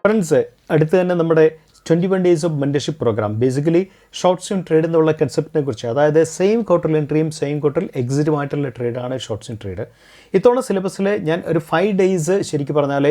Friends, അടുത്ത് തന്നെ നമ്മുടെ 21 days of mentorship programme basically short swing trade എന്നുള്ള കൺസെപ്റ്റിനെ കുറിച്ച്, അതായത് സെയിം ക്വാർട്ടറിൽ എൻട്രിയും സെയിം ക്വാർട്ടറിൽ എക്സിറ്റുമായിട്ടുള്ള ട്രേഡാണ് ഷോർട്ട് സ്വിംഗ് ട്രേഡ്. ഇത്തവണ സിലബസിൽ ഞാൻ ഒരു 5 ഡേയ്സ് ശരിക്കും പറഞ്ഞാൽ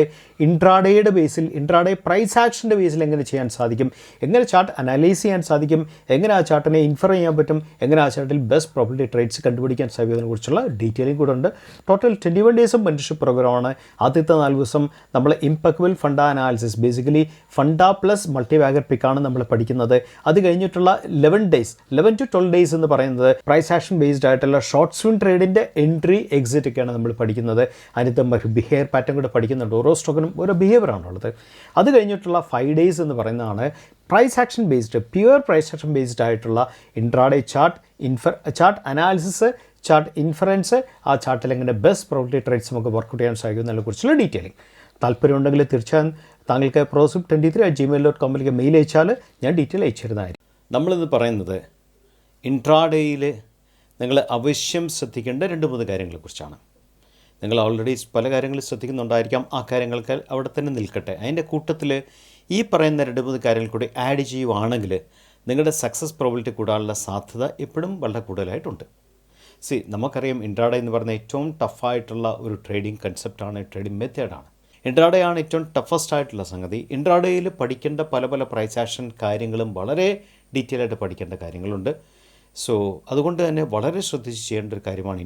ഇൻട്രാഡേയുടെ ബേസിൽ, ഇൻട്രാഡേ പ്രൈസ് ആക്ഷൻ്റെ ബേസിൽ എങ്ങനെ ചെയ്യാൻ സാധിക്കും, എങ്ങനെ ചാർട്ട് അനലൈസ് ചെയ്യാൻ സാധിക്കും, എങ്ങനെ ആ ചാർട്ടിനെ ഇൻഫർ ചെയ്യാൻ പറ്റും, എങ്ങനെ ആ ചാർട്ടിൽ ബെസ്റ്റ് പ്രോബിലിറ്റി ട്രേഡ്സ് കണ്ടുപിടിക്കാൻ സാധിക്കുന്നതിനെ കുറിച്ചുള്ള ഡീറ്റെയിലിംഗ് കൂടെ ഉണ്ട്. ടോട്ടൽ 21 ഡേയ്സ് ഓഫ് മെൻറ്റർഷിപ്പ് പ്രോഗ്രാമാണ്. ആദ്യത്തെ 4 ദിവസം നമ്മൾ impeccable funda analysis, basically funda plus multibagger പിക്കാണ് നമ്മൾ പഠിക്കുന്നത്. അത് കഴിഞ്ഞിട്ടുള്ള 11 to 12 ഡേയ്സ് എന്ന് പറയുന്നത് പ്രൈസ് ആക്ഷൻ ബേസ്ഡ് ആയിട്ടുള്ള ഷോർട്ട് സ്വിംഗ് ട്രേഡിൻ്റെ എൻട്രി എക്സിറ്റ് ഒക്കെയാണ് നമ്മൾ പഠിക്കുന്നത്. അതിനകത്ത് ബിഹേവിയർ പാറ്റേൺ കൂടെ പഠിക്കുന്നുണ്ട്. ഓരോ സ്റ്റോക്കിനും ഓരോ ബിഹേവിയറാണുള്ളത്. അത് കഴിഞ്ഞിട്ടുള്ള 5 ഡേയ്സ് എന്ന് പറയുന്നതാണ് price action based, pure price action based ആയിട്ടുള്ള intraday chart analysis, chart inference, ആ ചാർട്ടിൽ എങ്ങനെ ബെസ്റ്റ് പ്രോബിലിറ്റി ട്രേഡ്സ് നമുക്ക് വർക്കൗട്ട് ചെയ്യാൻ സാധിക്കുന്നതിനെ കുറിച്ചുള്ള ഡീറ്റെയിലിംഗ്. താല്പര്യമുണ്ടെങ്കിൽ തീർച്ചയായും താങ്കൾക്ക് prosip23@gmail.com മെയിൽ അയച്ചാൽ ഞാൻ ഡീറ്റെയിൽ അയച്ചു തരുന്നതായിരിക്കും. നമ്മളിന്ന് പറയുന്നത് ഇൻട്രാഡേയിൽ നിങ്ങൾ അവശ്യം ശ്രദ്ധിക്കേണ്ട 2-3 കാര്യങ്ങളെക്കുറിച്ചാണ്. നിങ്ങൾ ഓൾറെഡി പല കാര്യങ്ങളും ശ്രദ്ധിക്കുന്നുണ്ടായിരിക്കാം. ആ കാര്യങ്ങൾക്ക് അവിടെ തന്നെ നിൽക്കട്ടെ. അതിൻ്റെ കൂട്ടത്തിൽ ഈ പറയുന്ന 2-3 കാര്യങ്ങൾ കൂടി ആഡ് ചെയ്യുവാണെങ്കിൽ നിങ്ങളുടെ സക്സസ് പ്രോബിലിറ്റി കൂടാനുള്ള സാധ്യത എപ്പോഴും വളരെ കൂടുതലായിട്ടുണ്ട്. നമുക്കറിയാം ഇൻട്രാഡേ എന്ന് പറയുന്ന ഏറ്റവും ടഫായിട്ടുള്ള ഒരു ട്രേഡിംഗ് കൺസെപ്റ്റാണ്, ട്രേഡിംഗ് മെത്തേഡാണ്. ഇൻട്രാഡേ ആണ് ഏറ്റവും ടഫസ്റ്റ് ആയിട്ടുള്ള സംഗതി. ഇൻട്രാഡേയിൽ പഠിക്കേണ്ട പല പ്രൈസ് ആക്ഷൻ കാര്യങ്ങളും വളരെ ഡീറ്റെയിൽ ആയിട്ട് പഠിക്കേണ്ട കാര്യങ്ങളുണ്ട്. അതുകൊണ്ട് തന്നെ വളരെ ശ്രദ്ധിച്ച് ചെയ്യേണ്ട ഒരു കാര്യമാണ്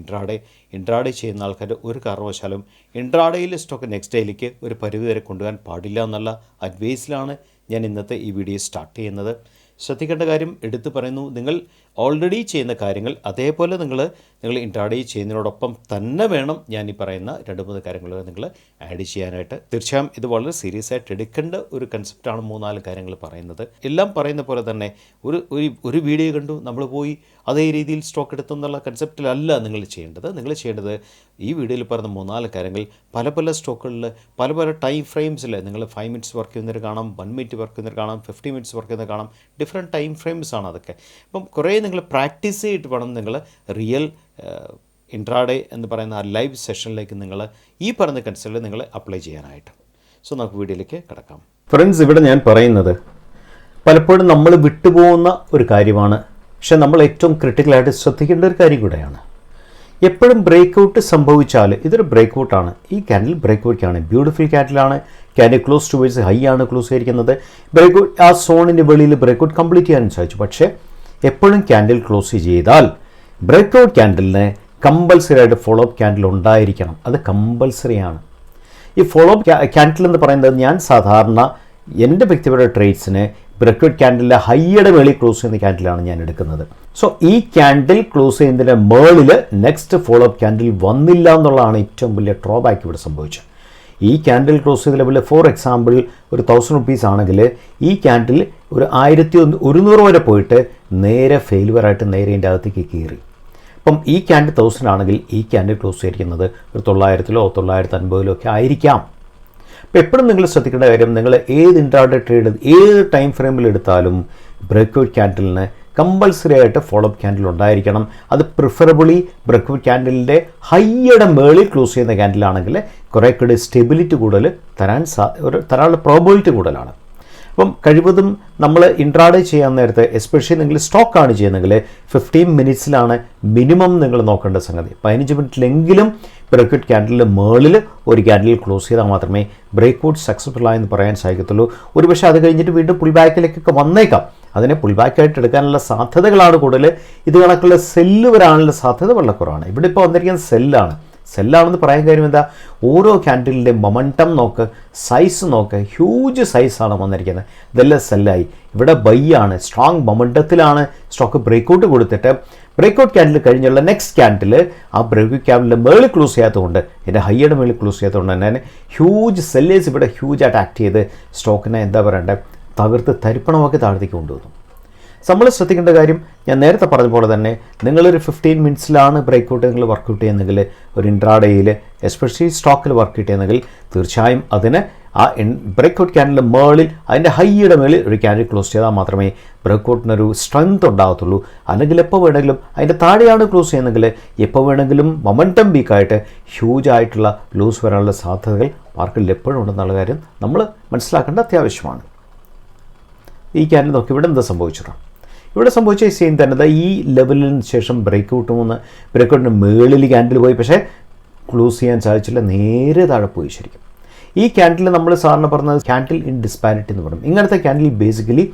ഇൻട്രാഡേ ചെയ്യുന്ന ആൾക്കാർ ഒരു കാരണവശാലും ഇൻട്രാഡേയിൽ സ്റ്റോക്ക് നെക്സ്റ്റ് ഡേയിലേക്ക് ഒരു പരിധി വരെ കൊണ്ടുപോകാൻ പാടില്ല എന്നുള്ള അഡ്വൈസിലാണ് ഞാൻ ഇന്നത്തെ ഈ വീഡിയോ സ്റ്റാർട്ട് ചെയ്യുന്നത്. ശ്രദ്ധിക്കേണ്ട കാര്യം എടുത്തു പറയുന്നു, നിങ്ങൾ ഓൾറെഡി ചെയ്യുന്ന കാര്യങ്ങൾ അതേപോലെ നിങ്ങൾ ഇൻട്രാഡേ ചെയ്യുന്നതിനോടൊപ്പം തന്നെ വേണം ഞാൻ ഈ പറയുന്ന 2-3 കാര്യങ്ങൾ നിങ്ങൾ ആഡ് ചെയ്യാനായിട്ട്. തീർച്ചയായും ഇത് വളരെ സീരിയസ് ആയിട്ട് എടുക്കേണ്ട ഒരു കൺസെപ്റ്റാണ്. 3-4 കാര്യങ്ങൾ പറയുന്നത് എല്ലാം പറയുന്ന പോലെ തന്നെ ഒരു വീഡിയോ കണ്ടു നമ്മൾ പോയി അതേ രീതിയിൽ സ്റ്റോക്ക് എടുത്തെന്നുള്ള കൺസെപ്റ്റിലല്ല നിങ്ങൾ ചെയ്യേണ്ടത്. ഈ വീഡിയോയിൽ പറയുന്ന 3-4 കാര്യങ്ങൾ പല സ്റ്റോക്കുകളിൽ പല ടൈം ഫ്രെയിംസിൽ നിങ്ങൾ 5 മിനിറ്റ്സ് വർക്ക് ചെയ്യുന്നവർ കാണാം, 1 മിനിറ്റ് വർക്ക് ചെയ്യുന്നവർ കാണാം, 50 മിനിറ്റ്സ് വർക്ക് ചെയ്യുന്നവർ കാണാം. ഡിഫറെൻറ്റ് ടൈം ഫ്രെയിംസ് ആണ് അതൊക്കെ. അപ്പം കുറേ നിങ്ങൾ പ്രാക്ടീസ് ചെയ്തിട്ട് വേണം നിങ്ങൾ റിയൽ ഇൻട്രാഡേ എന്ന് പറയുന്ന ആ ലൈവ് സെഷനിലേക്ക് നിങ്ങൾ ഈ പറഞ്ഞ കൺസെപ്റ്റ് നിങ്ങൾ അപ്ലൈ ചെയ്യാനായിട്ട്. നമുക്ക് വീഡിയോയിലേക്ക് കിടക്കാം. ഫ്രണ്ട്സ്, ഇവിടെ ഞാൻ പറയുന്നത് പലപ്പോഴും നമ്മൾ വിട്ടുപോകുന്ന ഒരു കാര്യമാണ്, പക്ഷെ നമ്മൾ ഏറ്റവും ക്രിട്ടിക്കലായിട്ട് ശ്രദ്ധിക്കേണ്ട ഒരു കാര്യം കൂടെയാണ്. എപ്പോഴും ബ്രേക്ക് സംഭവിച്ചാൽ ഇതൊരു ബ്രേക്ക് ഔട്ടാണ്. ഈ ക്യാൻഡിൽ ബ്രേക്ക് ഔട്ടാണ്, ബ്യൂട്ടിഫുൾ ക്യാൻഡിലാണ്. ക്യാൻഡിൽ ക്ലോസ് ടുവേഴ്സ് ഹൈ ആണ് ക്ലോസ് ചെയ്തിരിക്കുന്നത്. ബ്രേക്ക് ഔട്ട് ആ സോണിൻ്റെ വെളിയിൽ ബ്രേക്ക് ഔട്ട് കംപ്ലീറ്റ് ചെയ്യാനും സാധിച്ചു. പക്ഷേ എപ്പോഴും ക്യാൻഡിൽ ക്ലോസ് ചെയ്താൽ ബ്രേക്ക് ഔട്ട് ക്യാൻഡിലിന് കമ്പൽസറി ആയിട്ട് ഫോളോ അപ്പ് ക്യാൻഡിൽ ഉണ്ടായിരിക്കണം. അത് കമ്പൽസറിയാണ്. ഈ ഫോളോ അപ്പ് ക്യാൻഡിൽ എന്ന് പറയുന്നത് ഞാൻ സാധാരണ എൻ്റെ വ്യക്തിപരമായ ട്രേഡ്സിന് ബ്രേക്ക് ഔട്ട് ക്യാൻഡിലിൻ്റെ ഹൈയുടെ മേളിൽ ക്ലോസ് ചെയ്യുന്ന ക്യാൻഡിലാണ് ഞാൻ എടുക്കുന്നത്. ഈ ക്യാൻഡിൽ ക്ലോസ് ചെയ്യുന്നതിൻ്റെ മേളിൽ നെക്സ്റ്റ് ഫോളോ അപ്പ് ക്യാൻഡിൽ വന്നില്ല എന്നുള്ളതാണ് ഏറ്റവും വലിയ ഡ്രോബാക്ക് ഇവിടെ സംഭവിച്ചത്. ഈ ക്യാൻഡിൽ ക്ലോസ് ചെയ്ത ലെവലിൽ ഫോർ എക്സാമ്പിൾ ഒരു 1000 rupees ആണെങ്കിൽ ഈ ക്യാൻഡിൽ ഒരു 1100 വരെ പോയിട്ട് നേരെ ഫെയിലുവറായിട്ട് നേരെ ഇതിൻ്റെ അകത്തേക്ക് കയറി. അപ്പം ഈ ക്യാൻഡിൽ 1000 ആണെങ്കിൽ ഈ ക്യാൻഡിൽ ക്ലോസ് ചെയ്തിരിക്കുന്നത് ഒരു 900-ലോ 950-ലോ ഒക്കെ ആയിരിക്കാം. അപ്പോൾ എപ്പോഴും നിങ്ങൾ ശ്രദ്ധിക്കേണ്ട കാര്യം, നിങ്ങൾ ഏത് ഇൻട്രാഡേ ട്രേഡ് ഏത് ടൈം ഫ്രെയിമിൽ എടുത്താലും ബ്രേക്ക് ഔട്ട് ക്യാൻഡിലിന് കമ്പൽസറി ആയിട്ട് ഫോളോ അപ്പ് ക്യാൻഡിൽ ഉണ്ടായിരിക്കണം. അത് പ്രിഫറബിളി ബ്രേക്ക് ഔട്ട് ക്യാൻഡിലിൻ്റെ ഹൈയുടെ മേളിൽ ക്ലോസ് ചെയ്യുന്ന ക്യാൻഡിലാണെങ്കിൽ കുറേ കൂടി സ്റ്റെബിലിറ്റി കൂടുതൽ തരാനുള്ള പ്രോബിലിറ്റി കൂടുതലാണ്. അപ്പം കഴിവതും നമ്മൾ ഇൻട്രാഡേ ചെയ്യാൻ നേരത്തെ, എസ്പെഷ്യലി നിങ്ങൾ സ്റ്റോക്കാണ് ചെയ്യുന്നതെങ്കിൽ 15 മിനിറ്റ്സിലാണ് മിനിമം നിങ്ങൾ നോക്കേണ്ട സംഗതി. 15 മിനിറ്റിലെങ്കിലും ബ്രേക്ക് ഔട്ട് ക്യാൻഡിലിൻ്റെ മേളിൽ ഒരു ക്യാൻഡിൽ ക്ലോസ് ചെയ്താൽ മാത്രമേ ബ്രേക്ക് ഔട്ട് സക്സസ്ഫുൾ ആയെന്ന് പറയാൻ സാധിക്കത്തുള്ളൂ. ഒരുപക്ഷെ അത് കഴിഞ്ഞിട്ട് വീണ്ടും പുൾ ബാക്കിലേക്കൊക്കെ വന്നേക്കാം. അതിനെ പുൾ ബാക്കായിട്ട് എടുക്കാനുള്ള സാധ്യതകളാണ് കൂടുതൽ. ഇത് കണക്കുള്ള സെല്ല് വരാനുള്ള സാധ്യത വളരെ കുറവാണ്. ഇവിടെ ഇപ്പോൾ വന്നിരിക്കുന്ന സെല്ലാണെന്ന് പറയാൻ കാര്യം എന്താ, ഓരോ ക്യാൻഡിലിൻ്റെ മൊമെൻറ്റം നോക്ക്, സൈസ് നോക്ക്, ഹ്യൂജ് സൈസാണ് വന്നിരിക്കുന്നത്. ഇതെല്ലാം സെല്ലായി. ഇവിടെ ബൈ ആണ്, സ്ട്രോങ് മൊമെൻറ്റത്തിലാണ് സ്റ്റോക്ക് ബ്രേക്ക് ഔട്ട് കൊടുത്തിട്ട് ബ്രേക്ക് ഔട്ട് ക്യാൻഡിൽ കഴിഞ്ഞുള്ള നെക്സ്റ്റ് ക്യാൻഡിൽ ആ ബ്രേക്ക് ഔട്ട് ക്യാൻഡിലിൻ്റെ മേളിൽ ക്ലോസ് ചെയ്യാത്തതുകൊണ്ട്, എൻ്റെ ഹൈയുടെ മേളിൽ ക്ലോസ് ചെയ്യാത്തതുകൊണ്ട് തന്നെ ഹ്യൂജ് സെല്ലേഴ്സ് ഇവിടെ ഹ്യൂജ് ആയിട്ട് ആക്ട് ചെയ്ത് സ്റ്റോക്കിനെ എന്താ പറയണ്ടേ തകർത്ത് തരിപ്പണമാക്കി താഴത്തേക്ക് കൊണ്ടുവന്നു. നമ്മൾ ശ്രദ്ധിക്കേണ്ട കാര്യം ഞാൻ നേരത്തെ പറഞ്ഞ പോലെ തന്നെ നിങ്ങളൊരു 15 മിനിറ്റ്സിലാണ് ബ്രേക്കൗട്ട് നിങ്ങൾ വർക്കൗട്ട് ചെയ്യുന്നെങ്കിൽ ഒരു ഇൻട്രാഡേയിൽ എസ്പെഷ്യലി സ്റ്റോക്കിൽ വർക്ക് ചെയ്യുന്നെങ്കിൽ തീർച്ചയായും അതിന് ആ ബ്രേക്കൗട്ട് ക്യാൻഡിലിൻ്റെ മേളിൽ അതിൻ്റെ ഹൈയുടെ മേളിൽ ഒരു ക്യാൻഡിൽ ക്ലോസ് ചെയ്താൽ മാത്രമേ ബ്രേക്കൗട്ടിനൊരു സ്ട്രെങ്ത് ഉണ്ടാകത്തുള്ളൂ. അല്ലെങ്കിൽ എപ്പോൾ വേണമെങ്കിലും അതിൻ്റെ താഴെയാണ് ക്ലോസ് ചെയ്യുന്നതെങ്കിൽ എപ്പോൾ വേണമെങ്കിലും മൊമെൻറ്റം വീക്കായിട്ട് ഹ്യൂജ് ആയിട്ടുള്ള ലൂസ് വരാനുള്ള സാധ്യതകൾ മാർക്കറ്റിൽ എപ്പോഴും ഉണ്ടെന്നുള്ള കാര്യം നമ്മൾ മനസ്സിലാക്കേണ്ട അത്യാവശ്യമാണ്. ഈ ക്യാൻഡിൽ നോക്കി ഇവിടെ എന്താ സംഭവിച്ചിട്ടാണ്? ഇവിടെ സംഭവിച്ച സെയിം തന്നെ ഈ ലെവലിന് ശേഷം ബ്രേക്കൗട്ടിന് മേളിൽ ക്യാൻഡിൽ പോയി, പക്ഷേ ക്ലോസ് ചെയ്യാൻ സാധിച്ചില്ല, നേരെ താഴെ പോയി. ശരിക്കും ഈ ക്യാൻഡിൽ നമ്മൾ സാധാരണ പറഞ്ഞത് ക്യാൻഡിൽ ഇൻ ഡിസ്പാരിറ്റി എന്ന് പറയും. ഇങ്ങനത്തെ ക്യാൻഡിൽ ബേസിക്കലി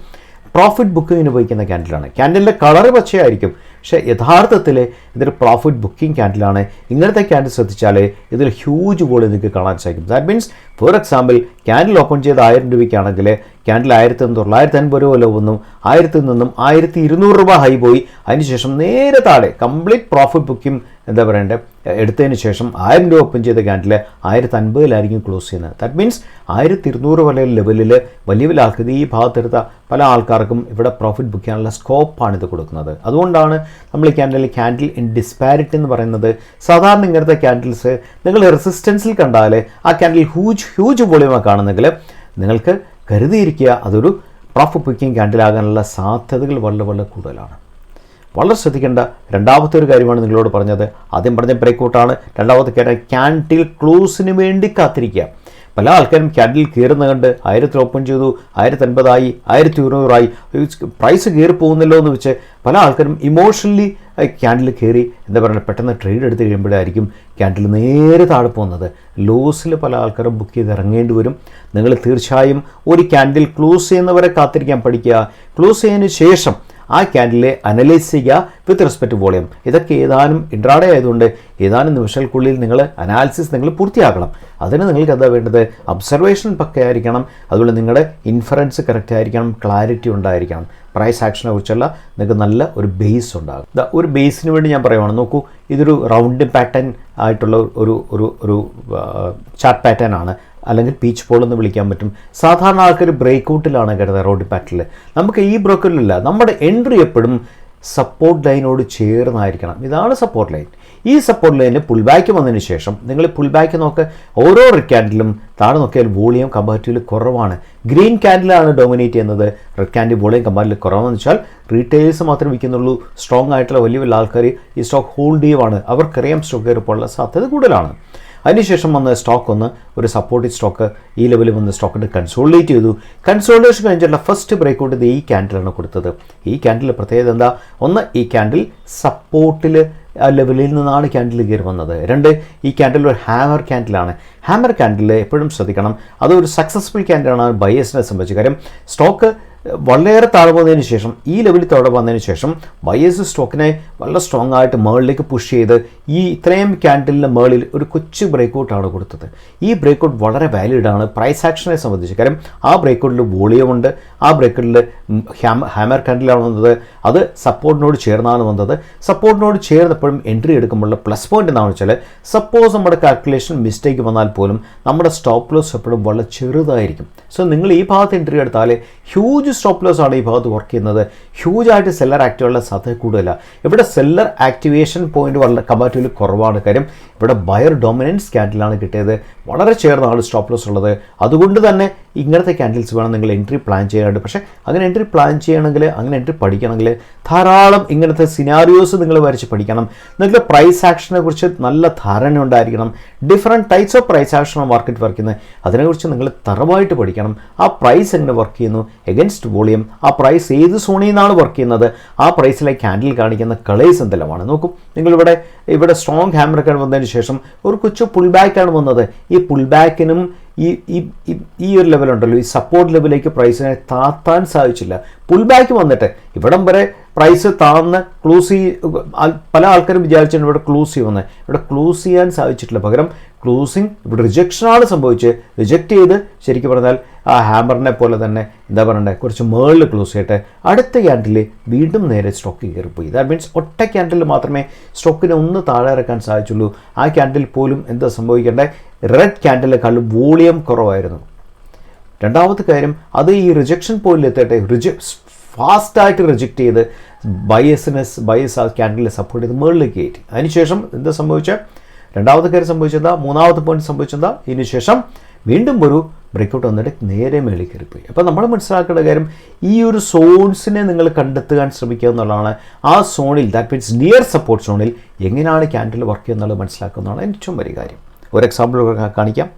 പ്രോഫിറ്റ് ബുക്കിങ്ങിന് ഉപയോഗിക്കുന്ന ക്യാൻഡിലാണ്. ക്യാൻഡിലിൻ്റെ കളറ് പച്ചയായിരിക്കും, പക്ഷേ യഥാർത്ഥത്തിൽ ഇതൊരു പ്രോഫിറ്റ് ബുക്കിംഗ് ക്യാൻഡിലാണ്. ഇങ്ങനത്തെ ക്യാൻഡിൽ ശ്രദ്ധിച്ചാൽ ഇതിൽ ഹ്യൂജ് വോളിയം നിങ്ങൾക്ക് കാണാൻ സാധിക്കും. That means for example candle open ചെയ്ത് 1000 രൂപയ്ക്കാണെങ്കിൽ ക്യാൻഡിൽ 1950 രൂപ ലോ വന്നു, 1000 നിന്നും 1200 രൂപ ഹൈ പോയി, അതിനുശേഷം നേരെ താഴെ കംപ്ലീറ്റ് പ്രോഫിറ്റ് ബുക്കിംഗ് എന്താ പറയേണ്ടത് എടുത്തതിന് ശേഷം 1000 രൂപ ഓപ്പൺ ചെയ്ത ക്യാൻഡിൽ 1050 ക്ലോസ് ചെയ്യുന്നത്. ദാറ്റ് മീൻസ് 1200 വരെ ലെവലിൽ വലിയ വലിയ ആൾക്കാർ ഈ ഭാഗത്തെടുത്ത പല ആൾക്കാർക്കും ഇവിടെ പ്രോഫിറ്റ് ബുക്ക് ചെയ്യാനുള്ള സ്കോപ്പാണ് ഇത് കൊടുക്കുന്നത്. അതുകൊണ്ടാണ് നമ്മൾ ഈ ക്യാൻഡിൽ ഇൻ ഡിസ്പാരിറ്റി എന്ന് പറയുന്നത്. സാധാരണ ഇങ്ങനത്തെ ക്യാൻഡിൽസ് നിങ്ങൾ റെസിസ്റ്റൻസിൽ കണ്ടാൽ ആ ക്യാൻഡിൽ ഹ്യൂജ് വോളിയമാണ് കാണുന്നെങ്കിൽ നിങ്ങൾക്ക് കരുതിയിരിക്കുക അതൊരു പ്രോഫിറ്റ് ബുക്കിംഗ് ക്യാൻഡിലാകാനുള്ള സാധ്യതകൾ വളരെ വളരെ കൂടുതലാണ്. വളരെ ശ്രദ്ധിക്കേണ്ട രണ്ടാമത്തെ ഒരു കാര്യമാണ് നിങ്ങളോട് പറഞ്ഞത്. ആദ്യം പറഞ്ഞ ബ്രേക്കൗട്ടാണ്. രണ്ടാമത്തെ കാര്യം ക്യാൻഡിൽ ക്ലോസിന് വേണ്ടി കാത്തിരിക്കുക. പല ആൾക്കാരും ക്യാൻഡിൽ കയറുന്ന കണ്ട് 1000 ഓപ്പൺ ചെയ്തു, 1050 ആയി, 1200 പ്രൈസ് കയറി പോകുന്നല്ലോ എന്ന് വെച്ച് പല ആൾക്കാരും ഇമോഷണലി ക്യാൻഡിൽ കയറി എന്താ പറയുക പെട്ടെന്ന് ട്രേഡ് എടുത്ത് കഴിയുമ്പോഴായിരിക്കും ക്യാൻഡിൽ നേരെ താഴെ പോകുന്നത്. ലോസിൽ പല ആൾക്കാരും ബുക്ക് ചെയ്ത് ഇറങ്ങേണ്ടി വരും. നിങ്ങൾ തീർച്ചയായും ഒരു ക്യാൻഡിൽ ക്ലോസ് ചെയ്യുന്നവരെ കാത്തിരിക്കാൻ പഠിക്കുക. ക്ലോസ് ചെയ്തതിന് ശേഷം ആ ക്യാൻഡിലെ അനലൈസ് ചെയ്യുക വിത്ത് റെസ്പെക്ട് വോളിയം. ഇതൊക്കെ ഏതാനും ഇൻട്രാഡേ ആയതുകൊണ്ട് ഏതാനും നിമിഷങ്ങൾക്കുള്ളിൽ അനാലിസിസ് നിങ്ങൾ പൂർത്തിയാക്കണം. അതിന് നിങ്ങൾക്ക് എന്താ വേണ്ടത്? ഒബ്സർവേഷൻ പക്കയായിരിക്കണം, അതുപോലെ നിങ്ങളുടെ ഇൻഫറൻസ് കറക്റ്റ് ആയിരിക്കണം, ക്ലാരിറ്റി ഉണ്ടായിരിക്കണം. പ്രൈസ് ആക്ഷനെ കുറിച്ചുള്ള നിങ്ങൾക്ക് നല്ല ഒരു ബേസ് ഉണ്ടാകും. ഒരു ബേസിന് വേണ്ടി ഞാൻ പറയുവാണ്, നോക്കൂ, ഇതൊരു റൗണ്ട് പാറ്റേൺ ആയിട്ടുള്ള ഒരു ചാർട്ട് പാറ്റേൺ ആണ്, അല്ലെങ്കിൽ പീച്ച് പോൾ എന്ന് വിളിക്കാൻ പറ്റും. സാധാരണ ആൾക്കാർ ബ്രേക്കൗട്ടിലാണ് കരുതുന്നത് റൗണ്ട് പാറ്റേണിൽ. നമുക്ക് ഈ ബ്രേക്കൗട്ടിലല്ല, നമ്മുടെ എൻട്രി എപ്പോഴും സപ്പോർട്ട് ലൈനോട് ചേർന്നായിരിക്കണം. ഇതാണ് സപ്പോർട്ട് ലൈൻ. ഈ സപ്പോർട്ട് ലൈനിൽ പുൾ ബാക്ക് വന്നതിന് ശേഷം നിങ്ങൾ പുൾ ബാക്ക് നോക്കുക, ഓരോ റെഡ് ക്യാൻഡിലും താഴെ നോക്കിയാൽ വോളിയം കമ്പാരിറ്റീവ്ലി കുറവാണ്. ഗ്രീൻ ക്യാൻഡിലാണ് ഡോമിനേറ്റ് ചെയ്യുന്നത്, റെഡ് ക്യാൻഡിൽ വോളിയം കമ്പാരിറ്റീവ്ലി കുറവെന്ന് വെച്ചാൽ റീറ്റെയിൽസ് മാത്രമേ വിൽക്കുന്നുള്ളൂ. സ്ട്രോങ് ആയിട്ടുള്ള വലിയ വലിയ ആൾക്കാർ ഈ സ്റ്റോക്ക് ഹോൾഡ് ചെയ്യുവാണ്, അവർക്കറിയാം സ്റ്റോക്ക് കയറിപ്പോലുള്ള സാധ്യത കൂടുതലാണ്. അതിനുശേഷം വന്ന സ്റ്റോക്ക് ഒരു സപ്പോർട്ടീവ് സ്റ്റോക്ക് ഈ ലെവലിൽ വന്ന് സ്റ്റോക്കിൻ്റെ കൺസോളിഡേറ്റ് ചെയ്തു. കൺസോളിഡേഷൻ കഴിഞ്ഞിട്ടുള്ള ഫസ്റ്റ് ബ്രേക്കൗട്ട് ഇത് ഈ ക്യാൻഡിലാണ് കൊടുത്തത്. ഈ ക്യാൻഡിൽ പ്രത്യേകത എന്താ? ഒന്ന്, ഈ ക്യാൻഡിൽ സപ്പോർട്ടിൽ ലെവലിൽ നിന്നാണ് ക്യാൻഡിൽ കയറി വന്നത്. രണ്ട്, ഈ ക്യാൻഡിൽ ഒരു ഹാമർ ക്യാൻഡിലാണ്. ഹാമർ ക്യാൻഡിൽ എപ്പോഴും ശ്രദ്ധിക്കണം, അതൊരു സക്സസ്ഫുൾ ക്യാൻഡിലാണ് ബയേഴ്സിനെ സംബന്ധിച്ച്. കാര്യം സ്റ്റോക്ക് വളരെ താഴെ വന്നതിന് ശേഷം ഈ ലെവലിൽ താഴെ വന്നതിന് ശേഷം ബയേഴ്സ് സ്റ്റോക്കിനെ വളരെ സ്ട്രോങ് ആയിട്ട് മുകളിലേക്ക് പുഷ് ചെയ്ത് ഈ ഇത്രയും ക്യാൻഡിലിൻ്റെ മുകളിൽ ഒരു കൊച്ചു ബ്രേക്കൗട്ടാണ് കൊടുത്തത്. ഈ ബ്രേക്കൗട്ട് വളരെ വാലിഡ് ആണ് പ്രൈസ് ആക്ഷനെ സംബന്ധിച്ച്. കാര്യം ആ ബ്രേക്കൗട്ടിൽ വോളിയം ഉണ്ട്, ആ ബ്രേക്കൗട്ടിൽ ഹാമർ ക്യാൻഡിലാണ് വന്നത്, അത് സപ്പോർട്ടിനോട് ചേർന്നാണ് വന്നത്. സപ്പോർട്ടിനോട് ചേർന്നപ്പോഴും എൻട്രി എടുക്കുമ്പോഴുള്ള പ്ലസ് പോയിന്റ് എന്താണെന്ന് വെച്ചാൽ, സപ്പോസ് നമ്മുടെ കാൽക്കുലേഷൻ മിസ്റ്റേക്ക് വന്നാൽ പോലും നമ്മുടെ സ്റ്റോപ്പ് ലോസ് എപ്പോഴും വളരെ ചെറുതായിരിക്കും. സോ നിങ്ങൾ ഈ ഭാഗത്ത് എൻട്രി എടുത്താൽ ഹ്യൂജ് സ്റ്റോപ്പ് ലോസ് ആണ് ഈ ഭാഗത്ത് വർക്ക് ചെയ്യുന്നത്. ഹ്യൂജായിട്ട് സെല്ലർ ആക്റ്റീവുള്ള സാധ്യത കൂടുതലല്ല. ഇവിടെ സെല്ലർ ആക്ടിവേഷൻ പോയിന്റ് വളരെ കമ്പാരിറ്റീവ്ലി കുറവാണ്. കാര്യം ഇവിടെ ബയർ ഡോമിനൻസ് ക്യാൻഡിലാണ് കിട്ടിയത്, വളരെ ചേർന്നാണ് സ്റ്റോപ്പ് ലോസ് ഉള്ളത്. അതുകൊണ്ട് തന്നെ ഇങ്ങനത്തെ ക്യാൻഡിൽസ് വേണം നിങ്ങൾ എൻട്രി പ്ലാൻ ചെയ്യാനായിട്ട്. പക്ഷേ അങ്ങനെ എൻട്രി പ്ലാൻ ചെയ്യണമെങ്കിൽ, അങ്ങനെ എൻട്രി പഠിക്കണമെങ്കിൽ ധാരാളം ഇങ്ങനത്തെ സിനാരിയോസ് നിങ്ങൾ വരച്ച് പഠിക്കണം. നിങ്ങൾക്ക് പ്രൈസ് ആക്ഷനെ കുറിച്ച് നല്ല ധാരണ ഉണ്ടായിരിക്കണം. ഡിഫറെൻറ്റ് ടൈപ്സ് ഓഫ് പ്രൈസ് ആക്ഷനാണ് മാർക്കറ്റ് വർക്ക് ചെയ്യുന്നത്, അതിനെക്കുറിച്ച് നിങ്ങൾ തറവായിട്ട് പഠിക്കണം. ആ പ്രൈസ് എങ്ങനെ വർക്ക് ചെയ്യുന്നു, എഗൻസ്റ്റ് വോളിയം, ആ പ്രൈസ് ഏത് സോണിൽ നിന്നാണ് വർക്ക് ചെയ്യുന്നത്, ആ പ്രൈസിലെ ക്യാൻഡിൽ കാണിക്കുന്ന കളേഴ്സ് എന്തെല്ലാമാണ് നോക്കും. നിങ്ങളിവിടെ സ്ട്രോങ് ഹാമർ ഒക്കെ വന്നതിന് ശേഷം ഒരു കൊച്ചു പുൾ ബാക്കാണ് വന്നത്. ഈ പുൾ ബാക്കിനും ഈ ഒരു ലെവലുണ്ടല്ലോ, ഈ സപ്പോർട്ട് ലെവലിലേക്ക് പ്രൈസിനെ താത്താൻ സാധിച്ചില്ല. പുൾ ബാക്ക് വന്നിട്ട് ഇവിടം വരെ പ്രൈസ് താഴ്ന്ന് ക്ലോസ് പല ആൾക്കാരും വിചാരിച്ചിട്ടുണ്ട് ഇവിടെ ക്ലോസ് ചെയ്യുമെന്ന്. ഇവിടെ ക്ലോസ് ചെയ്യാൻ സാധിച്ചിട്ടില്ല. പകരം ക്ലോസിങ് ഇവിടെ റിജക്ഷനാണ് സംഭവിച്ചത്. റിജക്റ്റ് ചെയ്ത് ശരിക്കും പറഞ്ഞാൽ ആ ഹാമറിനെ പോലെ തന്നെ എന്താ പറയണ്ടേ, കുറച്ച് മേളിൽ ക്ലോസ് ചെയ്തിട്ട് അടുത്ത ക്യാൻഡിൽ വീണ്ടും നേരെ സ്റ്റോക്ക് കയറിപ്പോയി. ദാറ്റ് മീൻസ് ഒറ്റ ക്യാൻഡിൽ മാത്രമേ സ്റ്റോക്കിനെ ഒന്ന് താഴെ ഇറക്കാൻ സാധിച്ചുള്ളൂ. ആ ക്യാൻഡിൽ പോലും എന്താ സംഭവിക്കേണ്ടത്, റെഡ് ക്യാൻഡിലേക്കാളും വോളിയം കുറവായിരുന്നു. രണ്ടാമത്തെ കാര്യം, അത് ഈ റിജക്ഷൻ പോയിന്റിൽ എത്തട്ടെ, ഫാസ്റ്റായിട്ട് റിജക്റ്റ് ചെയ്ത് ബയേഴ്സ് ആ ക്യാൻഡിലെ സപ്പോർട്ട് ചെയ്ത് മുകളിലേക്ക് കയറ്റി. അതിനുശേഷം എന്താ സംഭവിച്ചത്? രണ്ടാമത്തെ കാര്യം സംഭവിച്ചെന്താ, മൂന്നാമത്തെ പോയിന്റ് സംഭവിച്ചെന്താ, ഇതിനുശേഷം വീണ്ടും ഒരു ബ്രേക്കൗട്ട് വന്നിട്ട് നേരെ മേളിൽ കയറിപ്പോയി. അപ്പോൾ നമ്മൾ മനസ്സിലാക്കേണ്ട കാര്യം, ഈ ഒരു സോൺസിനെ നിങ്ങൾ കണ്ടെത്താൻ ശ്രമിക്കുക എന്നുള്ളതാണ്. ആ സോണിൽ, ദാറ്റ് മീൻസ് നിയർ സപ്പോർട്ട് സോണിൽ എങ്ങനെയാണ് ക്യാൻഡിൽ വർക്ക് ചെയ്യുക എന്നുള്ളത് മനസ്സിലാക്കുന്നതാണ് ഏറ്റവും വലിയ കാര്യം. ഒരു എക്സാമ്പിൾ കാണിക്കാം.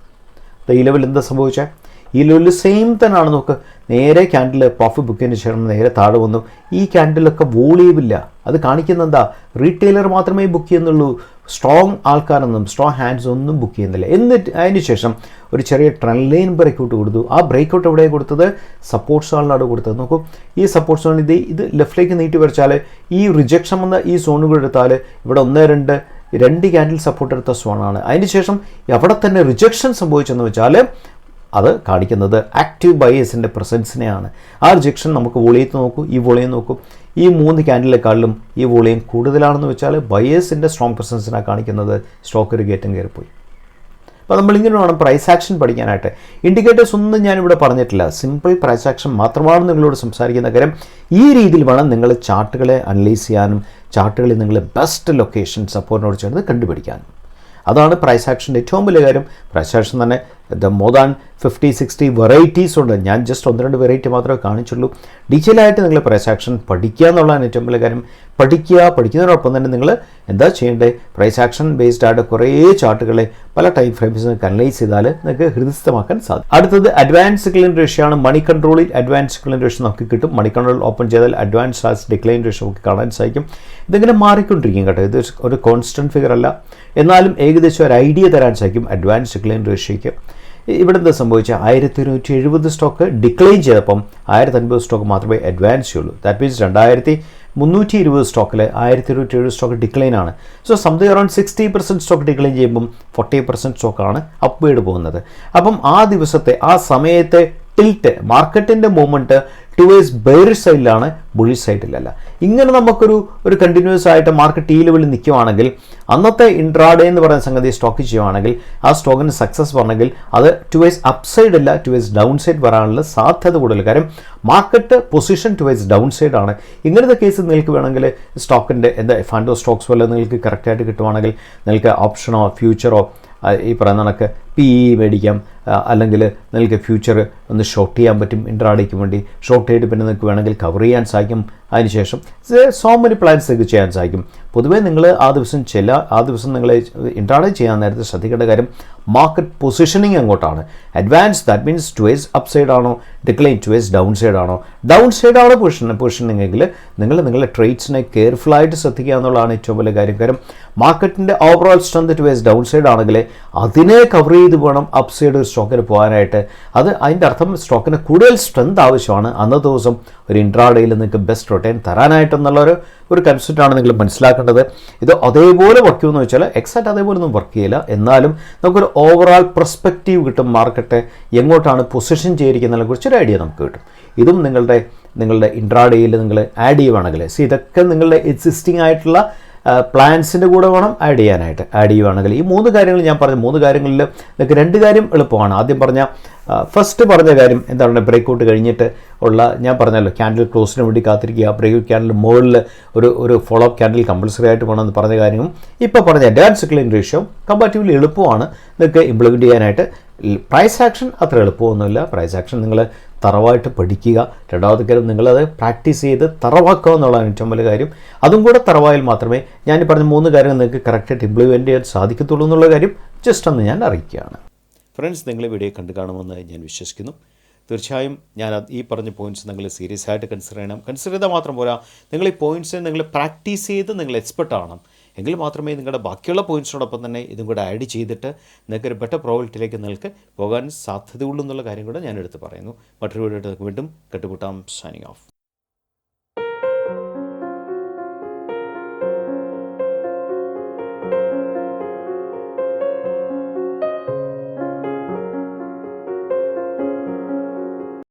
ഈ ലെവൽ എന്താ സംഭവിച്ചത്? ഈ ലെവലിൽ സെയിം തന്നെയാണ്. നോക്ക്, നേരെ ക്യാൻഡിൽ പ്രോഫിറ്റ് ബുക്ക് ചെയ്തതിന് ശേഷം നേരെ താഴെ വന്നു. ഈ ക്യാൻഡിലൊക്കെ വോളിയമില്ല. അത് കാണിക്കുന്ന എന്താ? റീറ്റെയിലർ മാത്രമേ ബുക്ക് ചെയ്യുന്നുള്ളൂ, സ്ട്രോങ് ആൾക്കാരൊന്നും, സ്ട്രോങ് ഹാൻഡ്സ് ഒന്നും ബുക്ക് ചെയ്യുന്നില്ല. എന്നിട്ട് അതിന് ശേഷം ഒരു ചെറിയ ട്രെൻഡ് ലൈൻ ബ്രേക്കൗട്ട് കൊടുത്തു. ആ ബ്രേക്കൗട്ട് എവിടെയാണ് കൊടുത്തത്? സപ്പോർട്ട് സോണിലാണ് കൊടുത്തത്. നോക്കൂ, ഈ സപ്പോർട്ട് സോൺ ഇത് ലെഫ്റ്റിലേക്ക് നീട്ടി വരച്ചാൽ, ഈ റിജക്ഷൻ വന്ന ഈ സോണുകൾ എടുത്താൽ ഇവിടെ 1, 2 ക്യാൻഡിൽ സപ്പോർട്ട് എടുത്ത സോണാണ്. അതിനുശേഷം എവിടെ തന്നെ റിജക്ഷൻ സംഭവിച്ചെന്ന് വെച്ചാൽ അത് കാണിക്കുന്നത് ആക്റ്റീവ് ബയേഴ്സിൻ്റെ പ്രസൻസിനെയാണ്. ആ റിജക്ഷൻ നമുക്ക് വോളിയത്ത് നോക്കൂ, ഈ വോളിയം നോക്കൂ, ഈ 3 ക്യാൻഡിലേക്കാളിലും ഈ വോളിയം കൂടുതലാണെന്ന് വെച്ചാൽ ബയേഴ്സിൻ്റെ സ്ട്രോങ് പ്രസൻസിനാണ് കാണിക്കുന്നത്. സ്റ്റോക്ക് ഒരു കയറ്റം കയറിപ്പോയി. അപ്പോൾ നമ്മളിങ്ങനെ വേണം പ്രൈസ് ആക്ഷൻ പഠിക്കാനായിട്ട്. ഇൻഡിക്കേറ്റേഴ്സ് ഒന്നും ഞാനിവിടെ പറഞ്ഞിട്ടില്ല, സിമ്പിൾ പ്രൈസ് ആക്ഷൻ മാത്രമാണ് നിങ്ങളോട് സംസാരിക്കുന്ന കാര്യം. ഈ രീതിയിൽ വേണം നിങ്ങൾ ചാർട്ടുകളെ അനലൈസ് ചെയ്യാനും ചാർട്ടുകളിൽ നിങ്ങൾ ബെസ്റ്റ് ലൊക്കേഷൻ സപ്പോർട്ടിനോട് ചേർന്ന് കണ്ടുപിടിക്കാനും. അതാണ് പ്രൈസ് ആക്ഷൻ്റെ ഏറ്റവും വലിയ കാര്യം. പ്രൈസ് ആക്ഷൻ തന്നെ മോർ ദാൻ 50-60 വെറൈറ്റീസ് ഉണ്ട്. ഞാൻ ജസ്റ്റ് 1-2 വെറൈറ്റി മാത്രമേ കാണിച്ചുള്ളൂ. ഡീറ്റെയിൽ ആയിട്ട് നിങ്ങൾ പ്രൈസ് ആക്ഷൻ പഠിക്കുക എന്നുള്ളതാണ് ഏറ്റവും വലിയ കാര്യം. പഠിക്കുന്നതിനോടൊപ്പം തന്നെ നിങ്ങൾ എന്താ ചെയ്യേണ്ടത്? പ്രൈസ് ആക്ഷൻ ബേസ്ഡ് ആയിട്ട് കുറേ ചാർട്ടുകളെ പല ടൈം ഫ്രെയിംസ് നിങ്ങൾക്ക് അനലൈസ് ചെയ്താൽ നിങ്ങൾക്ക് ഹൃദയസ്ഥമാക്കാൻ സാധിക്കും. അടുത്തത് അഡ്വാൻസ് ഡിക്ലൈൻ റേഷ്യോ ആണ്. മണി കൺട്രോളിൽ അഡ്വാൻസ് ഡിക്ലൈൻ റേഷ്യോ നമുക്ക് കിട്ടും. മണി കൺട്രോൾ ഓപ്പൺ ചെയ്താൽ അഡ്വാൻസ് ഡിക്ലൈൻ റേഷ്യോ നമുക്ക് കാണാൻ സാധിക്കും. ഇതിങ്ങനെ മാറിക്കൊണ്ടിരിക്കും കേട്ടോ. ഇത് ഒരു കോൺസ്റ്റൻറ്റ് ഫിഗർ അല്ല, എന്നാലും ഏകദേശം ഒരു ഐഡിയ തരാൻ സാധിക്കും അഡ്വാൻസ് ഡിക്ലൈൻ റേഷ്യോയ്ക്ക്. ഇവിടെ എന്താ സംഭവിച്ചാൽ 1270 സ്റ്റോക്ക് ഡിക്ലൈൻ ചെയ്തപ്പം 1050 സ്റ്റോക്ക് മാത്രമേ അഡ്വാൻസ് ചെയ്യുള്ളൂ. ദാറ്റ് മീൻസ് 2320 സ്റ്റോക്കിൽ 1270 സ്റ്റോക്ക് ഡിക്ലൈൻ ആണ്. So something around 60% stock decline ചെയ്യുമ്പം 40% സ്റ്റോക്കാണ് അപ്വേഡ് പോകുന്നത്. അപ്പം ആ ദിവസത്തെ ആ സമയത്തെ ടിൽറ്റ്, മാർക്കറ്റിൻ്റെ മൂവ്മെൻറ്റ് ടുവേഴ്സ് ബെയറിഷ് സൈഡിലാണ്, ബുള്ളിഷ് സൈഡിലല്ല. ഇങ്ങനെ നമുക്കൊരു കണ്ടിന്യൂസ് ആയിട്ട് മാർക്കറ്റ് ഈ ലെവലിൽ നിൽക്കുവാണെങ്കിൽ, അന്നത്തെ ഇൻട്രാഡേ എന്ന് പറയുന്ന സംഗതി സ്റ്റോക്ക് ചെയ്യുവാണെങ്കിൽ, ആ സ്റ്റോക്കിന് സക്സസ് പറഞ്ഞെങ്കിൽ അത് ടുവേഴ്സ് അപ്സൈഡ് അല്ല, ടുവേഴ്സ് ഡൗൺ സൈഡ് വരാനുള്ള സാധ്യത കൂടുതൽ. കാര്യം market position towards down side ആണ്. ഇങ്ങനത്തെ കേസ് നിങ്ങൾക്ക് വേണമെങ്കിൽ സ്റ്റോക്കിൻ്റെ ഫണ്ടോ സ്റ്റോക്സ് പോലെ നിങ്ങൾക്ക് കറക്റ്റായിട്ട് കിട്ടുവാണെങ്കിൽ നിങ്ങൾക്ക് ഓപ്ഷനോ ഫ്യൂച്ചറോ ഈ പറയുന്ന കണക്ക് PE മേടിക്കാം, അല്ലെങ്കിൽ നിങ്ങൾക്ക് ഫ്യൂച്ചർ ഒന്ന് ഷോർട്ട് ചെയ്യാൻ പറ്റും. ഇൻട്രാഡേക്ക് വേണ്ടി ഷോർട്ട് ചെയ്ത് പിന്നെ നിങ്ങൾക്ക് വേണമെങ്കിൽ കവർ ചെയ്യാൻ സാധിക്കും. അതിനുശേഷം സോ മെനി പ്ലാൻസ് നിങ്ങൾക്ക് ചെയ്യാൻ സാധിക്കും. പൊതുവേ നിങ്ങൾ ആ ദിവസം നിങ്ങൾ ഇൻട്രാഡേ ചെയ്യാൻ നേരത്തെ ശ്രദ്ധിക്കേണ്ട കാര്യം മാർക്കറ്റ് പൊസിഷനിങ് അങ്ങോട്ടാണ്. Advance that means towards up side ആണോ, ഡിക്ലൈൻ ടുവേഴ്സ് ഡൗൺ സൈഡ് ആണോ. ഡൗൺ സൈഡ് ആണ് പൊസിഷനിങ് എങ്കിൽ നിങ്ങൾ നിങ്ങളുടെ ട്രേഡ്സിനെ കെയർഫുള്ളായിട്ട് ശ്രദ്ധിക്കുക എന്നുള്ളതാണ് ഏറ്റവും വലിയ കാര്യം. കാര്യം മാർക്കറ്റിൻ്റെ overall strength towards down side ആണെങ്കിൽ അതിനെ കവർ ചെയ്ത് വേണം അപ്പ് സൈഡ് ഒരു സ്റ്റോക്കിന് പോകാനായിട്ട്. അതിൻ്റെ അർത്ഥം സ്റ്റോക്കിന് കൂടുതൽ സ്ട്രെങ്ത് ആവശ്യമാണ് അന്നത്തെ ദിവസം ഒരു ഇൻട്രാഡേയിൽ നിങ്ങൾക്ക് ബെസ്റ്റ് റിട്ടേൺ തരാനായിട്ടെന്നുള്ളൊരു കൺസെപ്റ്റാണ് നിങ്ങൾ മനസ്സിലാക്കേണ്ടത്. ഇത് അതേപോലെ വർക്ക് ചെയ്യുമെന്ന് വെച്ചാൽ എക്സാക്റ്റ് അതേപോലെ ഒന്നും വർക്ക് ചെയ്യില്ല, എന്നാലും നമുക്കൊരു ഓവറോൾ പെർസ്പെക്റ്റീവ് കിട്ടും. മാർക്കറ്റ് എങ്ങോട്ടാണ് പൊസിഷൻ ചെയ്തിരിക്കുന്നതിനെ കുറിച്ചൊരു ഐഡിയ നമുക്ക് കിട്ടും. ഇതും നിങ്ങളുടെ ഇൻട്രാഡേയിൽ നിങ്ങൾ ആഡ് ചെയ്യുവാണെങ്കിൽ, ഇതൊക്കെ നിങ്ങളുടെ എക്സിസ്റ്റിംഗ് ആയിട്ടുള്ള പ്ലാൻസിൻ്റെ കൂടെ വേണം ആഡ് ചെയ്യുവാണെങ്കിൽ ഈ 3 കാര്യങ്ങൾ ഞാൻ പറഞ്ഞ 3 കാര്യങ്ങളിൽ നിങ്ങൾക്ക് 2 കാര്യം എളുപ്പമാണ്. ആദ്യം ഫസ്റ്റ് പറഞ്ഞ കാര്യം എന്താണ്? ബ്രേക്കൗട്ട് കഴിഞ്ഞിട്ട് ഞാൻ പറഞ്ഞല്ലോ, ക്യാൻഡിൽ ക്ലോസിന് വേണ്ടി കാത്തിരിക്കുക, ബ്രേക്കൗട്ട് ക്യാൻഡിൽ മുകളിൽ ഒരു ഫോളോ അപ്പ് ക്യാൻഡിൽ കമ്പൾസറി ആയിട്ട് വേണമെന്ന് പറഞ്ഞ കാര്യവും ഇപ്പോൾ പറഞ്ഞ അഡ്വാൻസ് ഡിക്ലൈൻ റേഷ്യോ കമ്പാരിറ്റീവ്ലി എളുപ്പമാണ് നിങ്ങൾക്ക് ഇംപ്ലിമെൻറ്റ് ചെയ്യാനായിട്ട്. പ്രൈസ് ആക്ഷൻ അത്ര എളുപ്പമൊന്നുമില്ല. പ്രൈസ് ആക്ഷൻ നിങ്ങൾ തറവായിട്ട് പഠിക്കുക. രണ്ടാമത്തെ കാര്യം നിങ്ങളത് പ്രാക്ടീസ് ചെയ്ത് തറവാക്കുക എന്നുള്ളതാണ് ഏറ്റവും വലിയ കാര്യം. അതും കൂടെ തറവായാൽ മാത്രമേ ഞാൻ ഈ പറഞ്ഞ 3 കാര്യങ്ങൾ നിങ്ങൾക്ക് കറക്റ്റായിട്ട് ഇംപ്ലിമെൻറ്റ് ചെയ്യാൻ സാധിക്കത്തുള്ളൂ എന്നുള്ള കാര്യം ജസ്റ്റ് ഒന്ന് ഞാൻ അറിയിക്കുകയാണ്. ഫ്രണ്ട്സ്, നിങ്ങൾ വീഡിയോ കണ്ടു കാണുമെന്ന് ഞാൻ വിശ്വസിക്കുന്നു. തീർച്ചയായും ഞാൻ ഈ പറഞ്ഞ പോയിൻറ്റ്സ് നിങ്ങൾ സീരിയസ് ആയിട്ട് കൺസിഡർ ചെയ്താൽ മാത്രം പോരാ, നിങ്ങൾ ഈ പോയിൻറ്റ്സിനെ നിങ്ങൾ പ്രാക്ടീസ് ചെയ്ത് നിങ്ങൾ എക്സ്പെർട്ട് ആവണം. എങ്കിൽ മാത്രമേ നിങ്ങളുടെ ബാക്കിയുള്ള പോയിൻറ്റ്സിനോടൊപ്പം തന്നെ ഇതും കൂടെ ആഡ് ചെയ്തിട്ട് നിങ്ങൾക്കൊരു ബെറ്റർ പ്രോബിലിറ്റിയിലേക്ക് നിങ്ങൾക്ക് പോകാൻ സാധ്യതയുള്ളൂ എന്നുള്ള കാര്യം കൂടെ ഞാൻ എടുത്ത് പറയുന്നു. മറ്റൊരു വീഡിയോ വീണ്ടും കണ്ടുമുട്ടാം. Signing off.